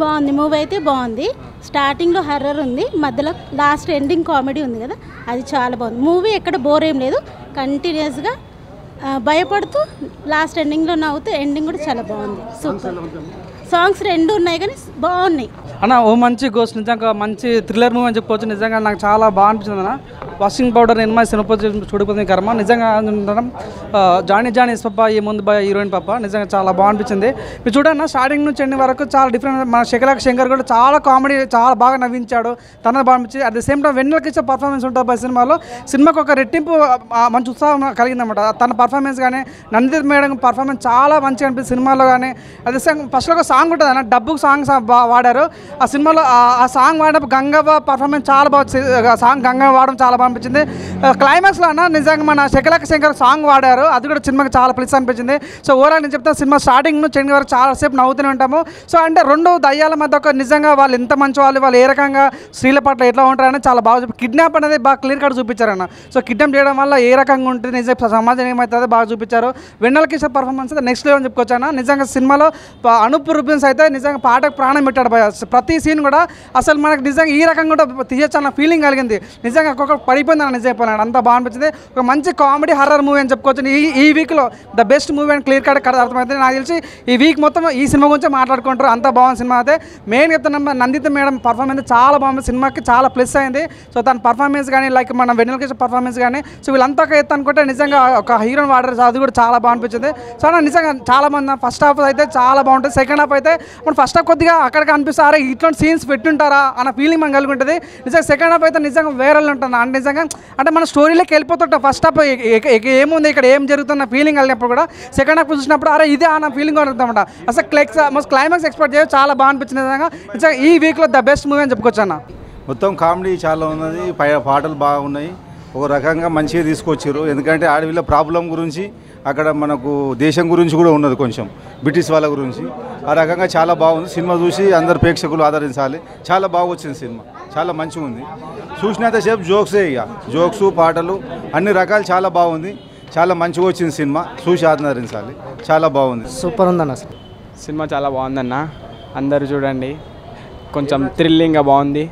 బాగుంది మూవీ అయితే బాగుంది. స్టార్టింగ్లో హర్రర్ ఉంది, మధ్యలో లాస్ట్ ఎండింగ్ కామెడీ ఉంది కదా, అది చాలా బాగుంది. మూవీ ఎక్కడ బోర్ ఏం లేదు, కంటిన్యూస్గా భయపడుతూ లాస్ట్ ఎండింగ్లో నవ్వుతూ ఎండింగ్ కూడా చాలా బాగుంది. సూపర్. సాంగ్స్ 2 ఉన్నాయి కానీ బాగున్నాయి అన్న. ఓ మంచి గోస్ట్, నిజంగా మంచి థ్రిల్లర్ మూవీ అని చెప్పుకోవచ్చు. నిజంగా నాకు చాలా బాగా అనిపించింది అన్న. వాషింగ్ పౌడర్ సినిమా చూడిపోతుంది కర్మ. నిజంగా జానీ పప్ప ఈ ముందు బాయ్ హీరోయిన్ పప్ప నిజంగా చాలా బాగా అనిపించింది. మీరు చూడన్న స్టార్టింగ్ నుంచి ఎండింగ్ వరకు చాలా డిఫరెంట్. మన శంకర్ కూడా చాలా కామెడీ, చాలా బాగా నవ్వించాడు, తనది బాగా అనిపించింది. At the same time Vennela Kishore performance ఉంటుంది సినిమాలో. సినిమాకి ఒక రెట్టింపు మంచి ఉత్సాహం కలిగిందన్నమాట. తన పర్ఫార్మెన్స్ కానీ నందిత మేడం పర్ఫార్మెన్స్ చాలా మంచిగా అనిపించింది సినిమాలో. కానీ అదే ఫస్ట్లో ఒక సాంగ్ ఉంటుంది అన్న, డబ్బుకు సాంగ్స్ వాడారు ఆ సినిమాలో. ఆ సాంగ్ వాడినప్పుడు గంగవ్వ పర్ఫార్మెన్స్ చాలా బాగా, సాంగ్ గంగవ్వ వాడడం చాలా బాగా అనిపించింది. క్లైమాక్స్లో అన్న నిజంగా మన శంకర్ సాంగ్ వాడారు, అది కూడా సినిమాకి చాలా ప్లస్ అనిపించింది. సో ఓవరాల్ నేను చెప్తాను, సినిమా స్టార్టింగ్ నుంచి ఎండింగ్ వరకు చాలాసేపు నవ్వుతూనే ఉంటాము. సో అంటే 2 దయ్యాల మధ్య ఒక నిజంగా వాళ్ళు ఎంత మంచి వాళ్ళు ఏ రకంగా స్త్రీల పట్ల ఎట్లా ఉంటారని చాలా బాగా కిడ్నాప్ అనేది బాగా క్లియర్ కట్ చూపించారన్న. సో కిడ్నాప్ చేయడం వల్ల ఏ రకంగా ఉంటుంది, నిజంగా సమాజం ఏమవుతుందో బాగా చూపించారు. వెన్నెల కిషోర్ పర్ఫార్మెన్స్ అయితే నెక్స్ట్ లెవెల్ అని చెప్పుకోవచ్చు అన్న. నిజంగా సినిమాలో అనూప్ రూబెన్స్ అయితే నిజంగా పాటకు ప్రాణం పెట్టాడు. ప్రతి సీన్ కూడా అసలు మనకు నిజంగా ఈ రకంగా కూడా తీయచ్చు అన్న ఫీలింగ్ కలిగింది. నిజంగా ఒక్కొక్క పడిపోయింది అన్న, నిజం చెప్పాను అంత బాగా అనిపించింది. ఒక మంచి కామెడీ హర్రర్ మూవీ అని చెప్పుకోవచ్చు. ఈ వీక్లో ద బెస్ట్ మూవీ అని క్లియర్ కట్ అర్థమైతే నాకు తెలిసి ఈ వీక్ మొత్తం ఈ సినిమా గురించి మాట్లాడుకుంటారు. అంత బాగుంది సినిమా అయితే. మెయిన్ చెప్తున్నా నందిత మేడం పర్ఫార్మెన్స్ చాలా బాగుంది, సినిమాకి చాలా ప్లస్ అయింది. సో తన పర్ఫార్మెన్స్ కానీ లైక్ మన వెన్నెల కిషోర్ పర్ఫార్మెన్స్ కానీ సో వీళ్ళంతా ఎత్తు అనుకుంటే నిజంగా ఒక హీరోని వాడారు, అది కూడా చాలా బాగా అనిపించింది. సో నిజంగా చాలా మంది ఫస్ట్ హాఫ్ అయితే చాలా బాగుంటుంది. సెకండ్ హాఫ్ అయితే మనం ఫస్ట్ హాఫ్ కొద్దిగా అక్కడికి అనిపిస్తారా ఇట్లాంటి సీన్స్ పెట్టుంటారా అన్న ఫీలింగ్ మనం కలిగి ఉంటుంది. నిజంగా సెకండ్ హాఫ్ అయితే నిజంగా వేరే ఉంటుంది అంటే నిజంగా అంటే మన స్టోరీలోకి వెళ్ళిపోతుంటాం. ఫస్ట్ హాఫ్ ఏముంది ఇక్కడ ఏం జరుగుతున్న ఫీలింగ్ కలిగినప్పుడు కూడా సెకండ్ హాఫ్ చూసినప్పుడు అరే ఇదే అన్న ఫీలింగ్ ఉంటుందన్నమాట. అసలు క్లైమాక్స్ ఎక్స్పెక్ట్ చేయ చాలా బాగా అనిపించింది. నిజంగా ఈ వీక్లో ద బెస్ట్ మూవీ అని చెప్పుకోవచ్చు అన్న. మొత్తం కామెడీ చాలా ఉన్నది, పాటలు బాగున్నాయి, ఒక రకంగా మంచిగా తీసుకొచ్చారు. ఎందుకంటే అడవిలో ప్రాబ్లం గురించి, అక్కడ మనకు దేశం గురించి కూడా ఉన్నది, కొంచెం బ్రిటిష్ వాళ్ళ గురించి. ఆ రకంగా చాలా బాగుంది. సినిమా చూసి అందరు ప్రేక్షకులు ఆదరించాలి. చాలా బాగా వచ్చింది సినిమా, చాలా మంచిగా ఉంది. చూసినంతసేపు జోక్సే, ఇక జోక్స్ పాటలు అన్ని రకాలు చాలా బాగుంది. చాలా మంచిగా వచ్చింది సినిమా, చూసి ఆదరించాలి. చాలా బాగుంది, సూపర్ ఉందన్న. సినిమా చాలా బాగుందన్న, అందరూ చూడండి. కొంచెం థ్రిల్లింగ్గా బాగుంది,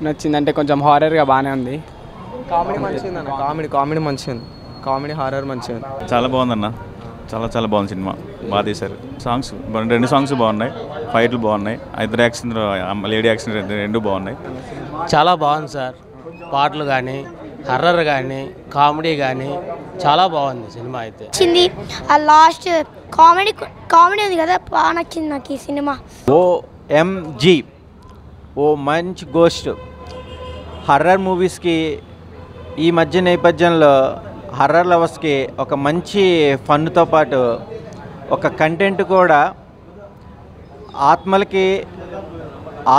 నచ్చిందంటే కొంచెం హారర్గా బాగానే ఉంది. కామెడీ మంచిగా ఉంది, కామెడీ మంచిగా ఉంది, కామెడీ హారర్ మంచిగా ఉంది. చాలా బాగుందన్న, చాలా బాగుంది సినిమా, బాగా తీశారు. సాంగ్స్ 2 సాంగ్స్ బాగున్నాయి, ఫైట్లు బాగున్నాయి, ఇద్దరు యాక్షన్ లేడీ యాక్షన్ 2 బాగున్నాయి. చాలా బాగుంది సార్, పాటలు కానీ హర్రర్ కానీ కామెడీ కానీ చాలా బాగుంది సినిమా అయితే. నచ్చింది ఆ లాస్ట్ కామెడీ ఉంది కదా, బాగా నచ్చింది నాకు ఈ సినిమా. OMG ఓ మంచి గోస్ట్. హర్రర్ మూవీస్కి ఈ మధ్య నేపథ్యంలో హర్రర్ లవర్స్కి ఒక మంచి ఫన్తో పాటు ఒక కంటెంట్ కూడా, ఆత్మలకి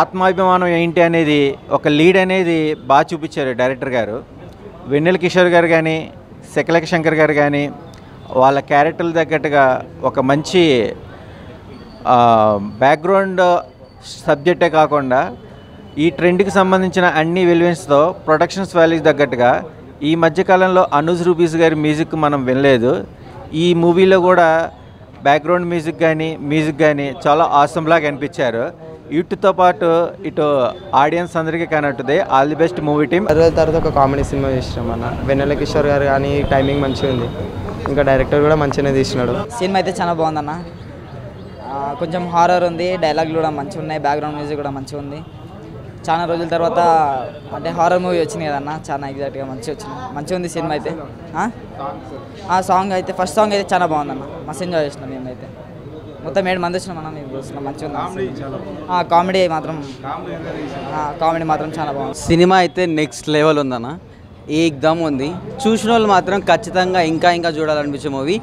ఆత్మాభిమానం ఏంటి అనేది ఒక లీడ్ అనేది బాగా చూపించారు డైరెక్టర్ గారు. వెన్నెల కిషోర్ గారు కానీ శంకర్ గారు కానీ వాళ్ళ క్యారెక్టర్లు తగ్గట్టుగా ఒక మంచి బ్యాక్గ్రౌండ్ సబ్జెక్టే కాకుండా ఈ ట్రెండ్కి సంబంధించిన అన్ని వెలివెన్స్తో ప్రొడక్షన్స్ వాల్యూకి తగ్గట్టుగా ఈ మధ్యకాలంలో అనూజ్ రూబీస్ గారి మ్యూజిక్ మనం వినలేదు. ఈ మూవీలో కూడా బ్యాక్గ్రౌండ్ మ్యూజిక్ కానీ చాలా ఆసంలాగా అనిపించారు. వీటితో పాటు ఇటు ఆడియన్స్ అందరికీ కనెక్టుది. All the best movie team. తర్వాత ఒక కామెడీ సినిమా తీసినాం అన్న. వెన్నెల కిషోర్ గారు కానీ టైమింగ్ మంచిగా ఉంది, ఇంకా డైరెక్టర్ కూడా మంచిగానే తీసినాడు. సినిమా అయితే చాలా బాగుందన్న, కొంచెం హారర్ ఉంది, డైలాగులు కూడా మంచిగా ఉన్నాయి, బ్యాక్గ్రౌండ్ మ్యూజిక్ కూడా మంచిగా ఉంది. చాలా రోజుల తర్వాత అంటే హారర్ మూవీ వచ్చింది కదన్న, చాలా ఎగ్జాక్ట్గా మంచిగా ఉంది సినిమా అయితే. ఆ సాంగ్ అయితే ఫస్ట్ సాంగ్ అయితే చాలా బాగుందన్న, మస్తు ఎంజాయ్ చేసినాం మేమైతే. మొత్తం 7 మంది వచ్చినాం మనం, మంచిగా ఉంది. కామెడీ మాత్రం చాలా బాగుంది. సినిమా అయితే నెక్స్ట్ లెవెల్ ఉందన్న, ఏకదమ్ ఉంది. చూసిన వాళ్ళు మాత్రం ఖచ్చితంగా ఇంకా చూడాలనిపించే మూవీ.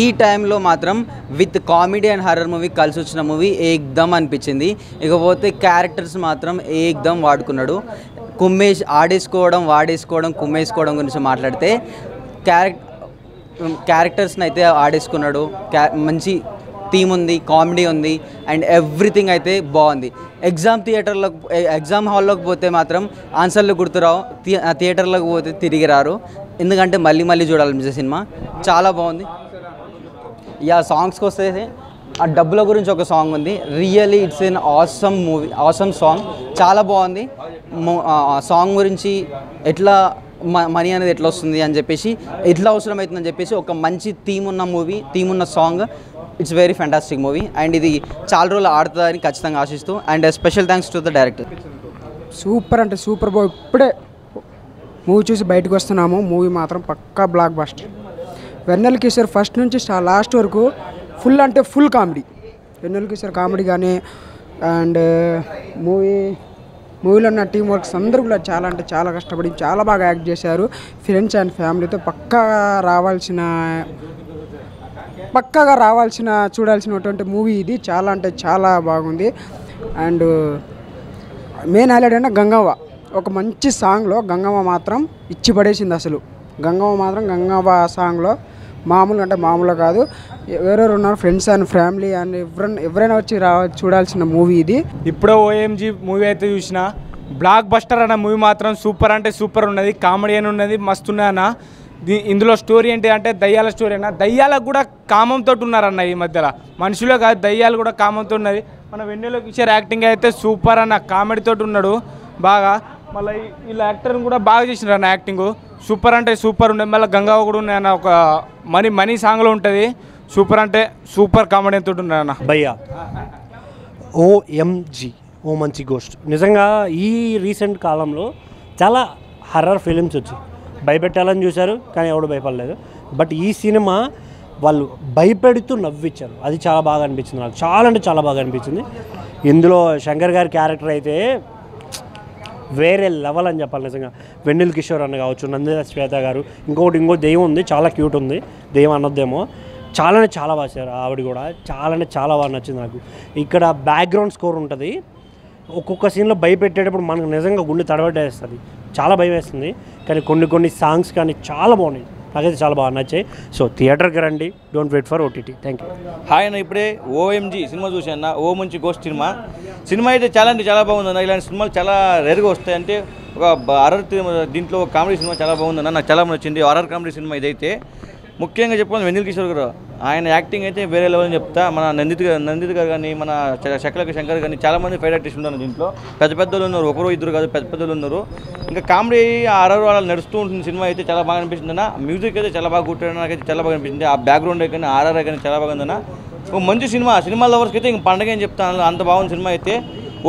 ఈ టైంలో మాత్రం with comedy and horror movie కలిసి వచ్చిన మూవీ ఏకదమ్ అనిపించింది. ఇకపోతే క్యారెక్టర్స్ మాత్రం ఏకదమ్ వాడుకున్నాడు. వాడేసుకోవడం కుమ్మేసుకోవడం గురించి మాట్లాడితే క్యారెక్టర్స్ని అయితే ఆడేసుకున్నాడు. మంచి థీమ్ ఉంది, కామెడీ ఉంది అండ్ ఎవ్రీథింగ్ అయితే బాగుంది. ఎగ్జామ్ హాల్లోకి పోతే మాత్రం ఆన్సర్లు గుర్తురావు, థియేటర్లోకి పోతే తిరిగి రారు, ఎందుకంటే మళ్ళీ చూడాలనిపించే సినిమా చాలా బాగుంది. సాంగ్స్కి వస్తే ఆ డబ్బుల గురించి ఒక సాంగ్ ఉంది. Really it's an awesome movie, awesome song, చాలా బాగుంది. సాంగ్ గురించి ఎట్లా మనీ అనేది ఎట్లా వస్తుంది అని చెప్పేసి, ఎట్లా అవసరం అవుతుందని చెప్పేసి ఒక మంచి థీమ్ ఉన్న మూవీ, థీమ్ ఉన్న song. It's very fantastic movie and ఇది చాలా రోజులు ఆడుతుందని ఖచ్చితంగా ఆశిస్తూ and special thanks to the director. Super అంటే సూపర్ బాయ్. ఇప్పుడే మూవీ చూసి బయటకు వస్తున్నాము. మూవీ మాత్రం పక్కా బ్లాక్ బస్టర్. వెన్నెల కిషోర్ ఫస్ట్ నుంచి లాస్ట్ వరకు ఫుల్ అంటే ఫుల్ కామెడీ. వెన్నెల కిషోర్ కామెడీ కానీ అండ్ మూవీలో ఉన్న టీం వర్క్స్ అందరూ కూడా చాలా అంటే చాలా కష్టపడి చాలా బాగా యాక్ట్ చేశారు. ఫ్రెండ్స్ అండ్ ఫ్యామిలీతో పక్కాగా రావాల్సిన చూడాల్సినటువంటి మూవీ ఇది. చాలా అంటే చాలా బాగుంది. అండ్ మెయిన్ హైలైట్ అయినా గంగవ్వ ఒక మంచి సాంగ్లో గంగవ్వ మాత్రం ఇచ్చి పడేసింది. అసలు గంగవ్వ సాంగ్లో మామూలుగా అంటే మామూలుగా కాదు. ఎవరెవరు ఉన్నారు ఫ్రెండ్స్ అండ్ ఫ్యామిలీ అండ్ ఎవరైనా వచ్చి చూడాల్సిన మూవీ ఇది. ఇప్పుడే ఓఎంజీ మూవీ అయితే చూసిన బ్లాక్ బస్టర్ అన్న మూవీ మాత్రం సూపర్ అంటే సూపర్ ఉన్నది. కామెడీ అని ఉన్నది, మస్తు ఉన్నదన్న. ఇందులో స్టోరీ ఏంటి అంటే దయ్యాల స్టోరీ అన్న. దయ్యాలకు కూడా కామంతో ఉన్నారన్న ఈ మధ్యలో. మనుషులే కాదు, దయ్యాలు కూడా కామంతో ఉన్నది. మన వెన్నెల కిషోర్ యాక్టింగ్ అయితే సూపర్ అన్న, కామెడీతో ఉన్నాడు బాగా. మళ్ళీ వీళ్ళ యాక్టర్ని కూడా బాగా చేసినారు అన్న. యాక్టింగ్ సూపర్ అంటే సూపర్ ఉండేది. మళ్ళీ గంగావ కూడా ఉన్నాయన్న, ఒక మనీ సాంగ్లో ఉంటుంది. సూపర్ అంటే సూపర్ కామెడీ ఎంత ఉన్నాయన్న. భయ్యా ఓఎంజీ ఓ మంచి గోస్ట్. నిజంగా ఈ రీసెంట్ కాలంలో చాలా హర్రర్ ఫిలిమ్స్ వచ్చి భయపెట్టాలని చూశారు కానీ ఎవడు భయపడలేదు. బట్ ఈ సినిమా వాళ్ళు భయపెడుతూ నవ్వించారు. అది చాలా బాగా అనిపించింది నాకు. చాలా అంటే చాలా బాగా అనిపించింది. ఇందులో శంకర్ గారి క్యారెక్టర్ అయితే వేరే లెవెల్ అని చెప్పాలి నిజంగా. వెన్నెల కిషోర్ అన్న కావచ్చు, నందిత శ్వేత గారు, ఇంకో దెయ్యం ఉంది, చాలా క్యూట్ ఉంది. దెయ్యం అన్నదేమో చాలా బాగా చేశారు. ఆవిడ కూడా చాలా బాగా నచ్చింది నాకు. ఇక్కడ బ్యాక్గ్రౌండ్ స్కోర్ ఉంటుంది. ఒక్కొక్క సీన్లో భయపెట్టేటప్పుడు మనకు నిజంగా గుండె తడబట్టేస్తుంది, చాలా భయం వేస్తుంది. కానీ కొన్ని సాంగ్స్ కానీ చాలా బాగున్నాయి, నాకైతే చాలా బాగా నచ్చాయి. సో థియేటర్కి రండి, don't wait for OTT. Thank you. Hi అన్న, ఇప్పుడే ఓఎంజీ సినిమా చూశాను. ఓ మంచి గోస్ట్ సినిమా అయితే చాలా బాగుందన్న. ఇలాంటి సినిమాలు చాలా రేరుగా వస్తాయి. అంటే ఒక హర్రర్ దీంట్లో కామెడీ సినిమా చాలా బాగుందన్న, నాకు చాలా నచ్చింది. హారర్ కామెడీ సినిమా ఇదైతే. ముఖ్యంగా చెప్పాలి వెన్నెల కిషోర్ గారు, ఆయన యాక్టింగ్ అయితే వేరే లెవెల్ అని చెప్తా. మన నందిత్ గారు కానీ, మన శంకర్ కానీ చాలామంది ఫైట్ ఆర్టిస్ట్ ఉన్నారు దీంట్లో. పెద్దలు ఉన్నారు, ఒకరు ఇద్దరు కాదు, పెద్దలు ఉన్నారు. ఇంకా కామెడీ ఆర్ఆర్ అలా నడుస్తూ ఉంటుంది. సినిమా అయితే చాలా బాగా అనిపిస్తుంది అన్న. మ్యూజిక్ అయితే చాలా బాగా కుట్టాడు, నాకైతే చాలా బాగా అనిపించింది. ఆ బ్యాక్గ్రౌండ్ కానీ ఆర్ఆర్ కానీ చాలా బాగుందన్న. ఒక మంచి సినిమా లవర్స్కి అయితే ఇంక పండగ అని చెప్తాను, అంత బాగుంది సినిమా అయితే.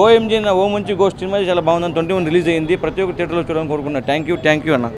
ఓఎంజీ ఓ మంచి గోస్ట్ సినిమా అయితే చాలా బాగుందని 21 రిలీజ్ అయింది. ప్రతి ఒక్క థియేటర్లో చూడాలని కోరుకున్నాను. థ్యాంక్ యూ అన్న.